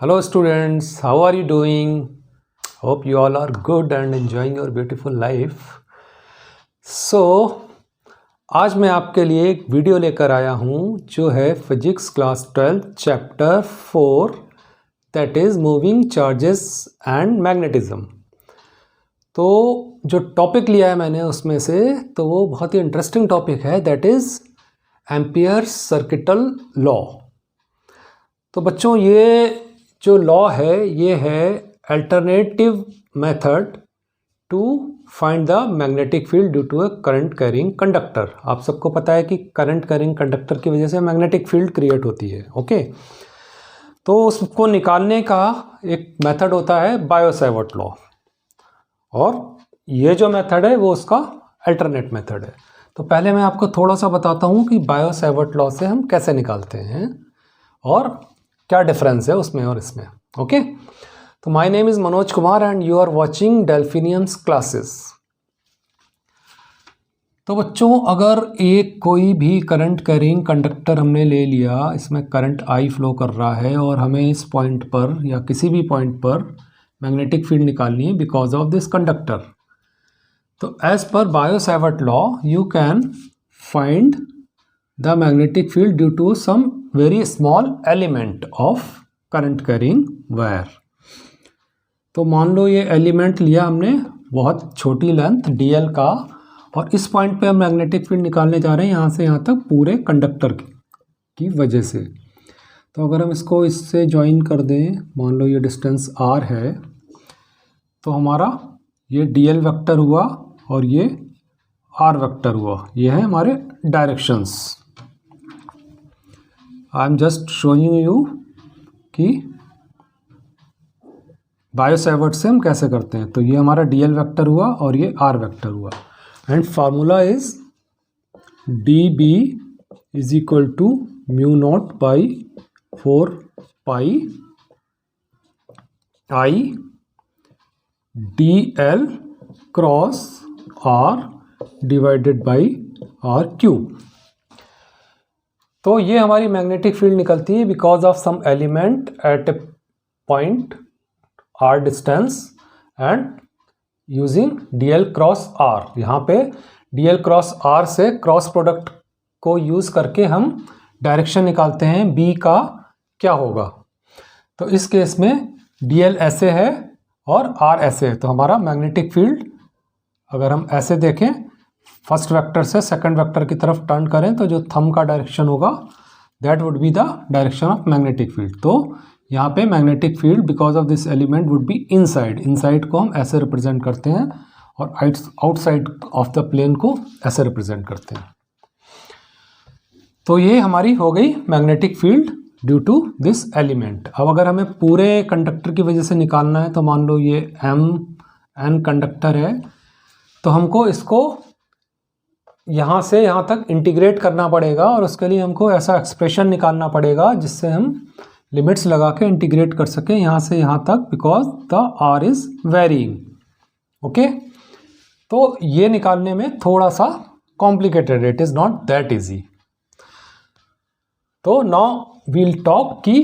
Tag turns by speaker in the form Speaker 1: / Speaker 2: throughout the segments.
Speaker 1: Hello students, how are you doing? Hope you all are good and enjoying your beautiful life. So आज मैं आपके लिए एक video लेकर आया हूँ जो है physics class 12 chapter 4 that is moving charges and magnetism. तो जो टॉपिक लिया है मैंने उसमें से तो वो बहुत ही इंटरेस्टिंग टॉपिक है, that is Ampere's circuital law. तो बच्चों ये जो लॉ है ये है alternative method to find the magnetic field due to a current carrying conductor. आप सबको पता है कि करंट कैरिंग कंडक्टर की वजह से मैग्नेटिक फील्ड क्रिएट होती है। ओके, तो उसको निकालने का एक मेथड होता है बायो-सैवर्ट लॉ, और ये जो मेथड है वो उसका अल्टरनेट मेथड है। तो पहले मैं आपको थोड़ा सा बताता हूँ कि बायो-सैवर्ट लॉ से हम कैसे निकालते हैं और क्या डिफरेंस है उसमें और इसमें। ओके, तो my name is Manoj Kumar and you are watching Delphinians classes. तो बच्चों अगर एक कोई भी करंट कैरिंग कंडक्टर हमने ले लिया, इसमें करंट आई फ्लो कर रहा है और हमें इस पॉइंट पर या किसी भी पॉइंट पर मैग्नेटिक फील्ड निकालनी है बिकॉज ऑफ दिस कंडक्टर, तो as per Biot Savart law you can find the magnetic field due to some very small element of current carrying wire. तो मान लो ये एलिमेंट लिया हमने बहुत छोटी लेंथ dl का, और इस पॉइंट पे हम मैग्नेटिक फील्ड निकालने जा रहे हैं यहाँ से यहाँ तक पूरे कंडक्टर की वजह से। तो अगर हम इसको इससे ज्वाइन कर दें, मान लो ये डिस्टेंस r है, तो हमारा ये dl वेक्टर हुआ और ये r वेक्टर हुआ। ये है हमारे directions. I am just showing you कि बायो-सैवर्ट से हम कैसे करते हैं। तो ये हमारा dl वेक्टर हुआ और ये r वेक्टर हुआ, and formula is dB is equal to mu naught by 4 pi I dl cross r divided by r cube. तो ये हमारी मैग्नेटिक फील्ड निकलती है because of some element at a point r distance and using dl cross r। यहाँ पे dl cross r से cross product को use करके हम डायरेक्शन निकालते हैं b का क्या होगा। तो इस केस में dl ऐसे है और r ऐसे है, तो हमारा मैग्नेटिक फील्ड अगर हम ऐसे देखें, फर्स्ट वेक्टर से सेकंड वेक्टर की तरफ टर्न करें तो जो थंब का डायरेक्शन होगा that would be the direction of magnetic field. तो यहाँ पे magnetic field because of this element would be inside. Inside को हम ऐसे रिप्रेजेंट करते हैं और आउटसाइड ऑफ द प्लेन को ऐसे रिप्रेजेंट करते हैं। तो ये हमारी हो गई magnetic field due to this element. अब अगर हमें पूरे कंडक्टर की वजह से निकालना है, तो मान लो ये n कंडक्टर है, तो हमको इसको यहाँ से यहाँ तक इंटीग्रेट करना पड़ेगा, और उसके लिए हमको ऐसा एक्सप्रेशन निकालना पड़ेगा जिससे हम लिमिट्स लगा के इंटीग्रेट कर सकें यहाँ से यहाँ तक, because the r is varying. Okay, तो ये निकालने में थोड़ा सा complicated, it is not that easy. तो नाउ वील टॉक कि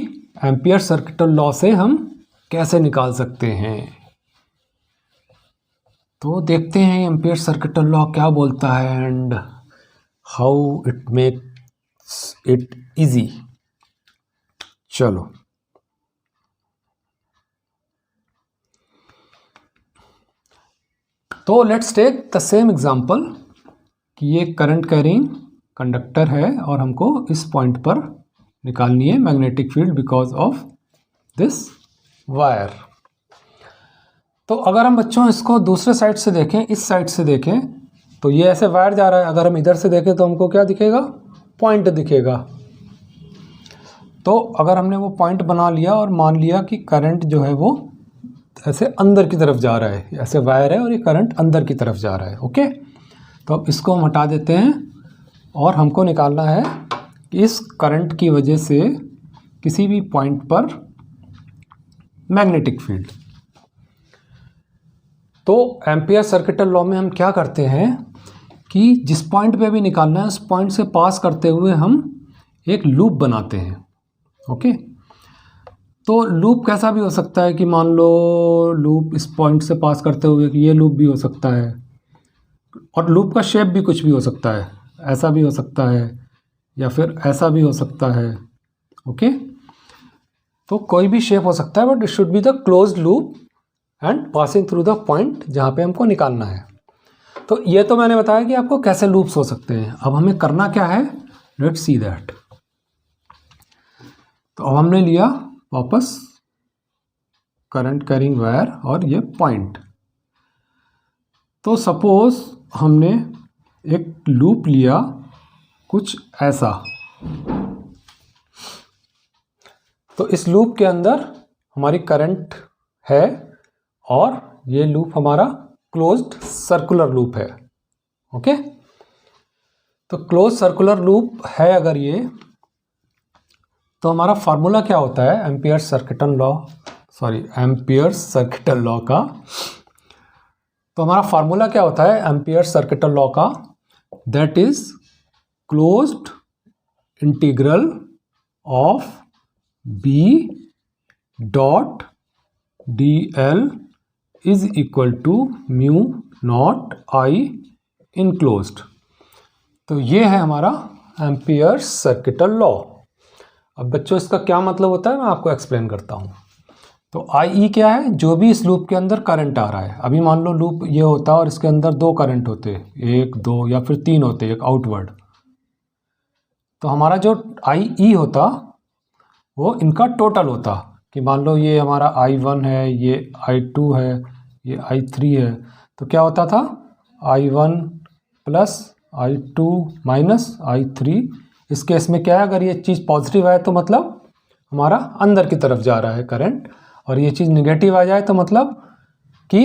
Speaker 1: एम्पियर सर्किटल लॉ से हम कैसे निकाल सकते हैं। तो देखते हैं एम्पियर सर्किटल लॉ क्या बोलता है and how it makes it easy. चलो, तो let's take the same example कि ये करंट कैरिंग कंडक्टर है और हमको इस पॉइंट पर निकालनी है magnetic field because of this wire. तो अगर हम बच्चों इसको दूसरे साइड से देखें, इस साइड से देखें, तो ये ऐसे वायर जा रहा है। अगर हम इधर से देखें तो हमको क्या दिखेगा, पॉइंट दिखेगा। तो अगर हमने वो पॉइंट बना लिया और मान लिया कि करंट जो है वो ऐसे अंदर की तरफ जा रहा है, ऐसे वायर है और ये करंट अंदर की तरफ जा रहा है। ओके, तो अब इसको हम हटा देते हैं और हमको निकालना है कि इस करंट की वजह से किसी भी पॉइंट पर मैग्नेटिक फील्ड। तो एम्पियर सर्किटल लॉ में हम क्या करते हैं कि जिस पॉइंट पे भी निकालना है उस पॉइंट से पास करते हुए हम एक लूप बनाते हैं। ओके, तो लूप कैसा भी हो सकता है कि मान लो लूप इस पॉइंट से पास करते हुए ये लूप भी हो सकता है, और लूप का शेप भी कुछ भी हो सकता है, ऐसा भी हो सकता है या फिर ऐसा भी हो सकता है। ओके, तो कोई भी शेप हो सकता है, but it should be the closed loop and passing through the point जहाँ पे हमको निकालना है। तो ये तो मैंने बताया कि आपको कैसे लूप्स हो सकते हैं। अब हमें करना क्या है, लेट्स सी दैट। तो अब हमने लिया वापस करंट कैरिंग वायर और ये पॉइंट। तो सपोज हमने एक लूप लिया कुछ ऐसा, तो इस लूप के अंदर हमारी करंट है और ये लूप हमारा क्लोज्ड सर्कुलर लूप है। ओके, तो क्लोज सर्कुलर लूप है अगर ये, तो हमारा फार्मूला क्या होता है एम्पियर्स सर्किटल लॉ का। तो हमारा फार्मूला क्या होता है एम्पियर्स सर्किटल लॉ का, that is closed integral of B dot D L is equal to mu naught I enclosed. तो ये है हमारा एम्पियर्स सर्किटल लॉ। अब बच्चों इसका क्या मतलब होता है मैं आपको एक्सप्लेन करता हूँ। तो आई ई क्या है, जो भी इस लूप के अंदर करंट आ रहा है। अभी मान लो लूप ये होता है और इसके अंदर दो करंट होते, एक दो या फिर तीन होते, एक आउटवर्ड। तो हमारा जो आई ई होता वो इनका टोटल होता, कि मान लो ये हमारा I1 है, ये I2 है, ये I3 है। तो क्या होता था I1 plus I2 minus I3। इस केस में क्या है, अगर ये चीज़ पॉजिटिव है तो मतलब हमारा अंदर की तरफ जा रहा है करंट, और ये चीज़ निगेटिव आ जाए तो मतलब कि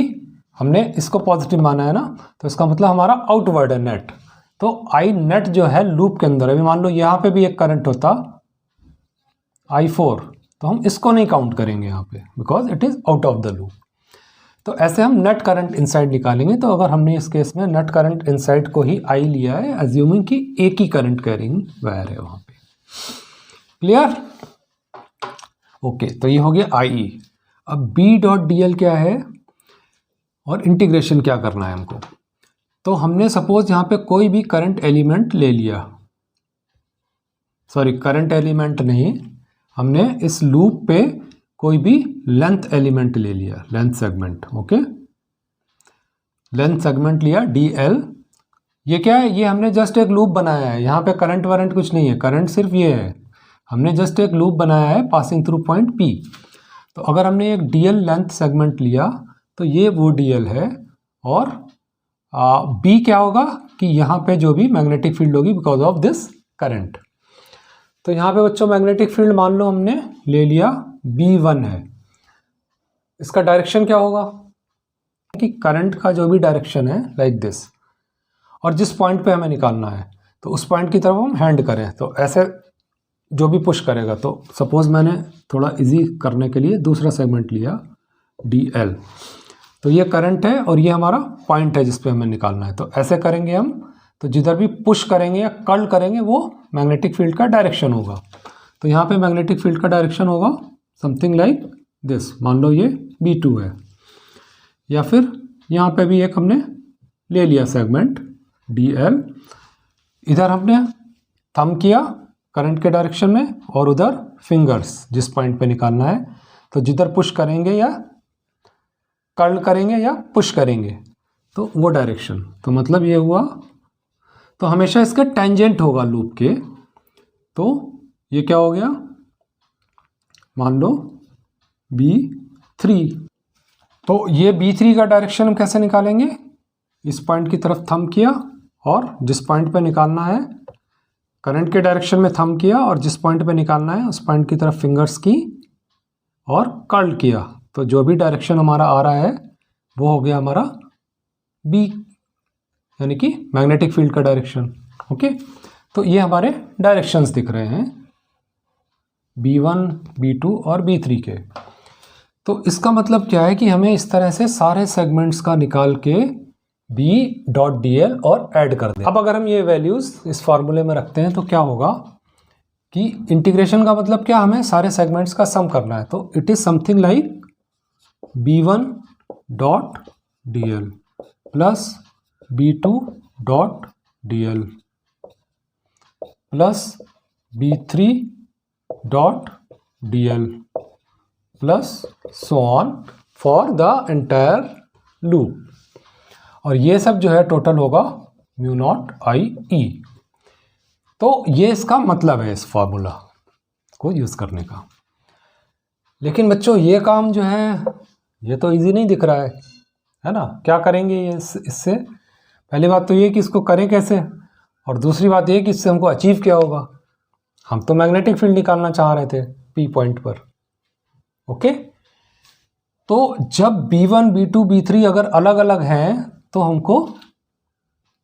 Speaker 1: हमने इसको पॉजिटिव माना है ना, तो इसका मतलब हमारा आउटवर्ड है नेट। तो आई नेट जो है लूप के अंदर, अभी मान लो यहाँ पे भी एक करंट होता I4, तो हम इसको नहीं काउंट करेंगे यहाँ पे because it is out of the loop. तो ऐसे हम नेट करंट इनसाइड निकालेंगे। तो अगर हमने इस केस में नेट करंट इनसाइड को ही आई लिया है, अज्यूमिंग कि एक ही करंट कैरिंग वायर है वहाँ पे। क्लियर? ओके, तो ये हो गया आई। अब बी डॉट डी एल क्या है और इंटीग्रेशन क्या करना है हमको। तो हमने सपोज यहाँ पे कोई भी करंट एलिमेंट ले लिया, सॉरी करंट एलिमेंट नहीं, हमने इस लूप पे कोई भी लेंथ एलिमेंट ले लिया, length segment. Okay, length segment लिया डी एल। ये क्या है, ये हमने जस्ट एक लूप बनाया है, यहाँ पे करंट वारंट कुछ नहीं है, करंट सिर्फ ये है, हमने जस्ट एक लूप बनाया है पासिंग थ्रू पॉइंट पी। तो अगर हमने एक डी एल लेंथ सेगमेंट लिया तो ये वो डी एल है, और बी क्या होगा कि यहाँ पे जो भी मैग्नेटिक फील्ड होगी बिकॉज ऑफ दिस करंट। तो यहाँ पे बच्चों मैग्नेटिक फील्ड मान लो हमने ले लिया B1 है, इसका डायरेक्शन क्या होगा कि करंट का जो भी डायरेक्शन है लाइक दिस, और जिस पॉइंट पे हमें निकालना है तो उस पॉइंट की तरफ हम हैंड करें, तो ऐसे जो भी पुश करेगा। तो सपोज मैंने थोड़ा इजी करने के लिए दूसरा सेगमेंट लिया DL, तो ये करंट है और ये हमारा पॉइंट है जिस पे हमें निकालना है। तो ऐसे करेंगे हम, तो जिधर भी पुश करेंगे या कर्ल करेंगे वो मैग्नेटिक फील्ड का डायरेक्शन होगा। तो यहाँ पे मैग्नेटिक फील्ड का डायरेक्शन होगा समथिंग लाइक दिस, मान लो ये B2 है, या फिर यहाँ पे भी एक हमने ले लिया सेगमेंट DL, इधर हमने थंब किया करंट के डायरेक्शन में और उधर फिंगर्स जिस पॉइंट पे निकालना है। तो जिधर पुश करेंगे या कर्ल करेंगे या पुश करेंगे तो वो डायरेक्शन, तो मतलब ये हुआ। तो हमेशा इसका टेंजेंट होगा लूप के। तो ये क्या हो गया, मान लो B3। तो ये B3 का डायरेक्शन हम कैसे निकालेंगे, इस पॉइंट की तरफ थंब किया और जिस पॉइंट पे निकालना है करंट के डायरेक्शन में थंब किया, और जिस पॉइंट पे निकालना है उस पॉइंट की तरफ फिंगर्स की और कर्ल किया। तो जो भी डायरेक्शन हमारा आ रहा है वो हो गया हमारा B, यानी कि मैग्नेटिक फील्ड का डायरेक्शन। ओके, तो ये हमारे डायरेक्शंस दिख रहे हैं B1, B2 और B3 के। तो इसका मतलब क्या है कि हमें इस तरह से सारे सेगमेंट्स का निकाल के B डॉट डी एल और ऐड कर दें। अब अगर हम ये वैल्यूज़ इस फार्मूले में रखते हैं तो क्या होगा कि इंटीग्रेशन का मतलब क्या, हमें सारे सेगमेंट्स का सम करना है। तो it is something like b1 dot dl plus b2 dot dl plus b3 dot dl plus so on for the entire loop. और ये सब जो है टोटल होगा म्यू नॉट आई ई। तो ये इसका मतलब है इस फॉर्मूला को यूज़ करने का। लेकिन बच्चों ये काम जो है ये तो इजी नहीं दिख रहा है ना। क्या करेंगे ये इससे? पहली बात तो ये कि इसको करें कैसे, और दूसरी बात ये कि इससे हमको अचीव क्या होगा। हम तो मैग्नेटिक फील्ड निकालना चाह रहे थे पी पॉइंट पर। ओके, तो जब B1, B2, B3 अगर अलग अलग हैं तो हमको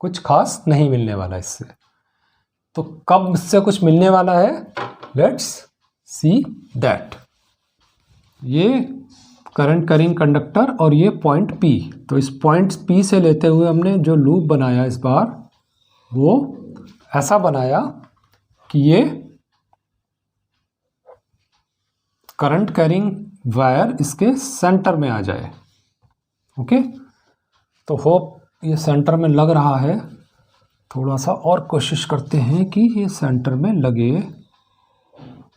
Speaker 1: कुछ खास नहीं मिलने वाला इससे। तो कब इससे कुछ मिलने वाला है, लेट्स सी दैट। ये करंट कैरिंग कंडक्टर और ये पॉइंट P। तो इस पॉइंट P से लेते हुए हमने जो लूप बनाया इस बार वो ऐसा बनाया कि ये करंट कैरिंग वायर इसके सेंटर में आ जाए। ओके, तो होप ये सेंटर में लग रहा है। थोड़ा सा और कोशिश करते हैं कि ये सेंटर में लगे।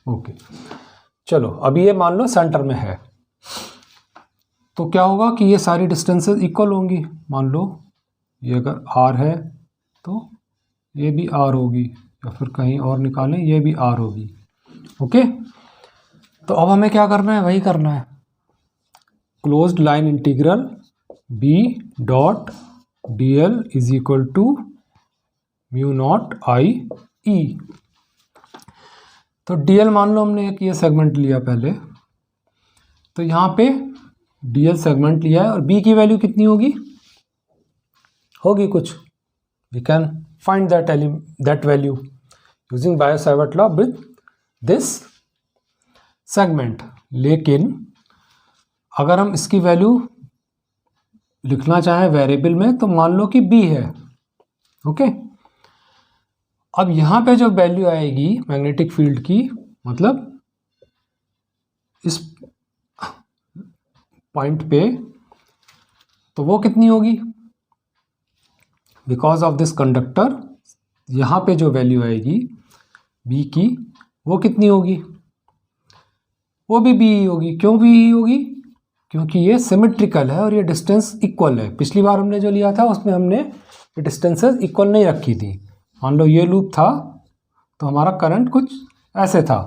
Speaker 1: ओके, चलो अभी ये मान लो सेंटर में है। तो क्या होगा कि ये सारी डिस्टेंसेस इक्वल होंगी। मान लो ये अगर r है तो ये भी r होगी, या फिर कहीं और निकालें ये भी r होगी। ओके, तो अब हमें क्या करना है, वही करना है। Closed line integral b dot dl is equal to mu naught I E. तो dl मान लो हमने एक ये सेगमेंट लिया पहले, तो यहाँ पे dl सेगमेंट लिया है और b की वैल्यू कितनी होगी, कुछ we can find that value using Biot Savart law with this segment. लेकिन अगर हम इसकी वैल्यू लिखना चाहें वेरिएबल में तो मान लो कि b है। ओके, अब यहाँ पे जो वैल्यू आएगी मैग्नेटिक फील्ड की, मतलब इस पॉइंट पे, तो वो कितनी होगी, बिकॉज ऑफ दिस कंडक्टर यहाँ पे जो वैल्यू आएगी b की वो कितनी होगी, वो भी b होगी। क्यों b होगी, क्योंकि ये सिमेट्रिकल है और ये डिस्टेंस इक्वल है। पिछली बार हमने जो लिया था उसमें हमने ये डिस्टेंसेस इक्वल नहीं रखी थी। मान लो ये लूप था तो हमारा करंट कुछ ऐसे था,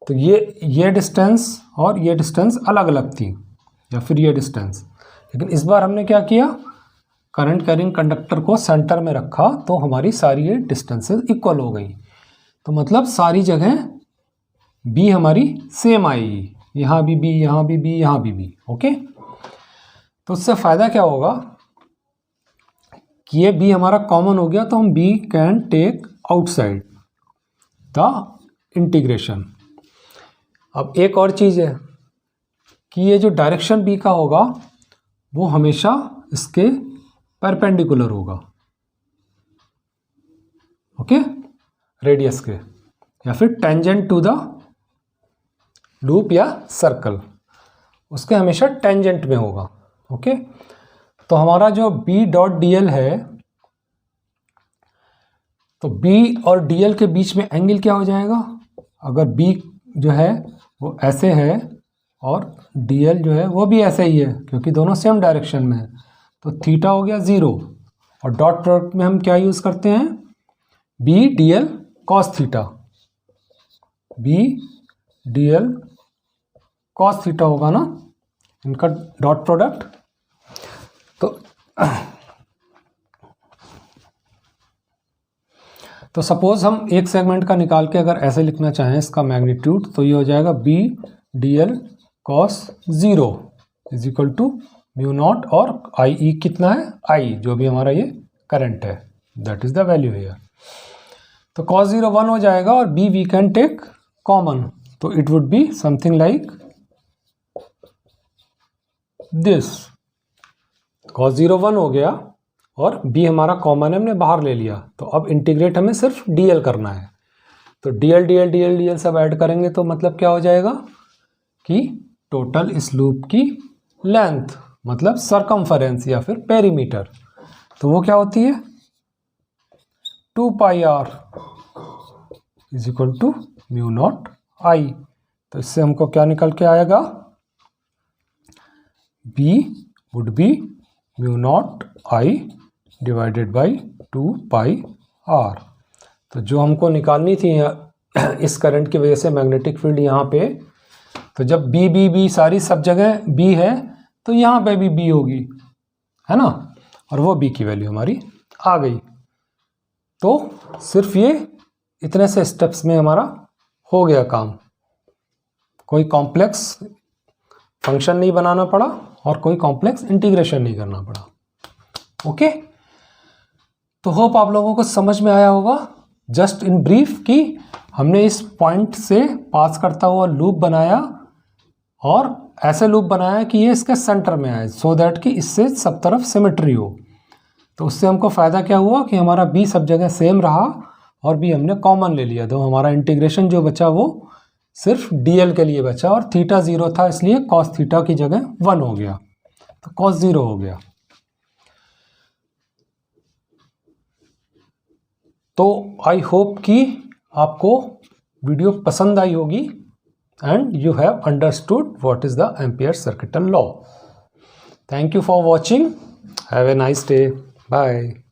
Speaker 1: तो ये डिस्टेंस और ये डिस्टेंस अलग अलग थी, या फिर ये डिस्टेंस। लेकिन इस बार हमने क्या किया, करंट कैरिंग कंडक्टर को सेंटर में रखा तो हमारी सारी ये डिस्टेंसेस इक्वल हो गई। तो मतलब सारी जगह b हमारी सेम आएगी, यहाँ भी b, यहाँ भी b, यहाँ भी b। ओके, तो उससे फ़ायदा क्या होगा कि ये b हमारा कॉमन हो गया, तो हम b can take outside the integration. अब एक और चीज़ है कि ये जो डायरेक्शन b का होगा वो हमेशा इसके परपेंडिकुलर होगा। ओके, रेडियस के, या फिर टेंजेंट टू द लूप या सर्कल, उसके हमेशा टेंजेंट में होगा। ओके, तो हमारा जो b डॉट dl है, तो b और dl के बीच में एंगल क्या हो जाएगा, अगर b जो है वो ऐसे है और dl जो है वो भी ऐसे ही है, क्योंकि दोनों सेम डायरेक्शन में है, तो थीटा हो गया 0। और डॉट प्रोडक्ट में हम क्या यूज़ करते हैं, b dl cos theta, b dl cos theta होगा ना इनका डॉट प्रोडक्ट। तो सपोज हम एक सेगमेंट का निकाल के अगर ऐसे लिखना चाहें इसका मैग्नीट्यूड, तो ये हो जाएगा b dl cos 0 is equal to mu naught, और आई ई कितना है, आई जो भी हमारा ये करंट है, that is the value here. तो cos 0 1 हो जाएगा और b we can take common, तो it would be something like this. cos 0 1 हो गया और b हमारा कॉमन है, हमने बाहर ले लिया। तो अब इंटीग्रेट हमें सिर्फ dl करना है, तो डीएल डीएल डीएल डीएल सब ऐड करेंगे तो मतलब क्या हो जाएगा कि टोटल इस लूप की लेंथ मतलब सरकमफरेंस या फिर पेरीमीटर, तो वो क्या होती है 2 pi R is equal to mu naught I. तो इससे हमको क्या निकल के आएगा, B would be mu naught I divided by 2 pi R. तो जो हमको निकालनी थी इस करंट की वजह से मैग्नेटिक फील्ड यहाँ पे, तो जब बी बी बी सारी सब जगह बी है तो यहाँ पे भी बी होगी, है ना, और वो बी की वैल्यू हमारी आ गई। तो सिर्फ ये इतने से स्टेप्स में हमारा हो गया काम, कोई कॉम्प्लेक्स फंक्शन नहीं बनाना पड़ा और कोई कॉम्प्लेक्स इंटीग्रेशन नहीं करना पड़ा। ओके, तो होप आप लोगों को समझ में आया होगा। जस्ट इन ब्रीफ कि हमने इस पॉइंट से पास करता हुआ लूप बनाया और ऐसे लूप बनाया कि ये इसके सेंटर में आए, सो दैट कि इससे सब तरफ सिमेट्री हो। तो उससे हमको फ़ायदा क्या हुआ कि हमारा बी सब जगह सेम रहा और बी हमने कॉमन ले लिया, तो हमारा इंटीग्रेशन जो बचा वो सिर्फ डीएल के लिए बचा और थीटा 0 था, इसलिए कॉस थीटा की जगह 1 हो गया, तो कॉस 0 हो गया। तो आई होप कि आपको वीडियो पसंद आई होगी and you have understood what is the Ampere circuital law. Thank you for watching, have a nice day, bye.